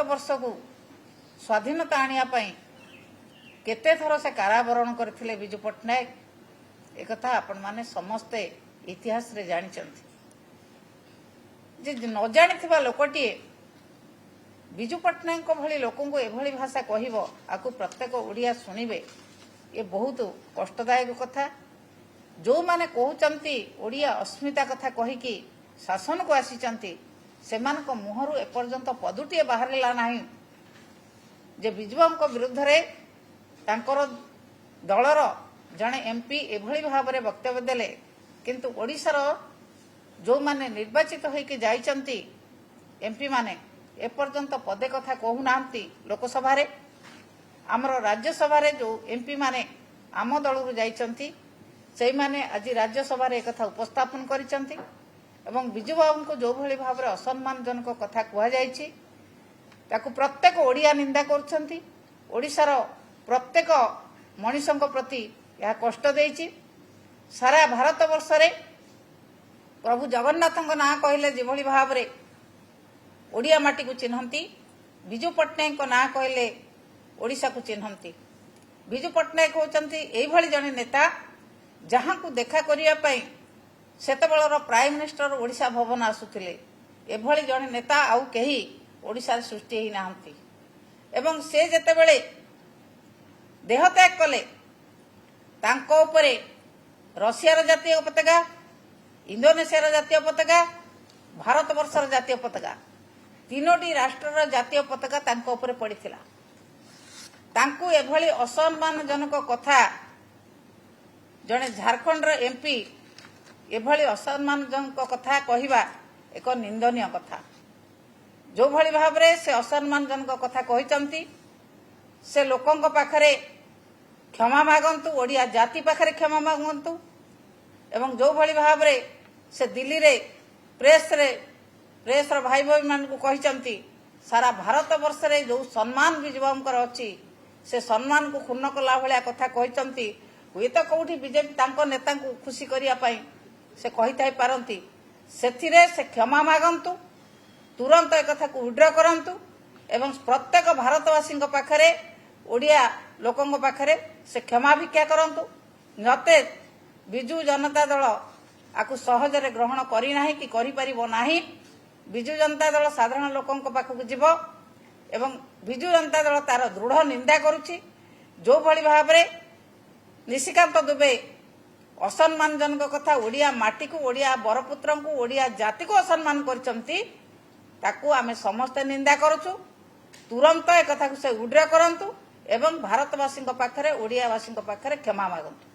वर्ष को स्वाधीनता आने केते थर से कारावरण करथिले विजु पट्टनायक एक आपण माने समस्ते इतिहास रे जानिचंती जे न जानिथिबा लोकटी विजु पट्टनायक भली लोकन को एभली भाषा कहबो आकु प्रत्येक ओडिया सुनिबे ये बहुत कष्टदायक कथा जो माने कहउचंती ओडिया अस्मिता कथा कहिकी शासन को आसीचंती सेमानक मुहरु एपर्यंत पदुटिए बाहरला नाही जे विजुबाबूଙ୍କ विरुद्ध रे तांकर दलर जड़े एमपी एभली भाव में वक्तव्य देले किंतु ओडिशार जो माने निर्वाचित होइके जाइचंती एमपी माने एपर्यंत पदे कथा कहू नांती लोकसभा रे आमर राज्यसभा रे जो एमपी माने आम दलरु जाइचंती सेई माने आज राज्यसभा रे कथा उपस्थापन करिचंती एवं विजुबाबू को जो भली भाव में असम्मानजनक कथा कह जाइछि ताकू प्रत्येक ओडिया निंदा करछंती ओडिशार प्रत्येक मनीषक प्रति यह कष्ट देइछि सारा भारत वर्ष रे प्रभु जगन्नाथ ना कहले जेभली भाव रे ओडिया माटी को चिन्हंती विजु पट्टनायक ना कहले ओडिशा को चिन्हंती विजु पट्टनायक होचंती एई भली जने नेता जहां को देखा करिया पई सेतबेलर प्राइम मिनिस्टर ओडिशा भवन आसुथिले एभली जने नेता आउ केही ओडिशा रे सृष्टि ही नाहंती एवं से जेतेबेले देहत्याग कले तांको उपरे रशियार जातीय पताका इंडोनेशियार जातीय पताका भारत वर्षर जातीय पताका तीनोटी राष्ट्रर जातीय पताका तांको उपरे पड़िथिला तांकु एभली असम्मानजनक कथा जने झारखंड र एमपी एभली असम्मानजनक कथा कहिबा एक निंदनीय कथा जो भली भाव रे से असम्मानजनक कथा कहिचंती से लोकंक पाखरे क्षमा मागंतु ओडिया जाति पाखरे क्षमा मागंतु एवं जो भली भाव रे से दिल्ली रे प्रेस र भाई भाई मान को कहिचंती सारा भारत वर्ष रे जो सम्मान विजुबाबूंकर अछि से सम्मान को क्षुण्ण कला भलिया कथा कहिचंती हुए तो कोठी बीजेपी तांको नेता को खुशी करिया पई से कहिथाई पारंती सेथिरे से क्षमा मागंतु तुरंत एक कथा को विड्र करंतु एवं प्रत्येक भारतवासी पाखरे ओडिया लोकों पाखरे से क्षमा भिक्षा करंतु नते विजु जनता दल आकु सहजरे ग्रहण करी नाही कि करि परिबो नाही विजु जनता दल साधारण लोकों पाखक जीवो एवं विजु जनता दल तार दृढ़ निंदा करुछि जो भली भाव रे निशिकांत दुबे असम्मानजनक कथा ओडिया माटी को ओडिया बरपुत्र को ओडिया जाति को असम्मान करचंती ताकू आमे समस्त निंदा करूछु तुरंत एक कथा को से उड्र करंतु एवं भारतवासी पाखरे ओडियावासी पाखरे क्षमा मागंतु।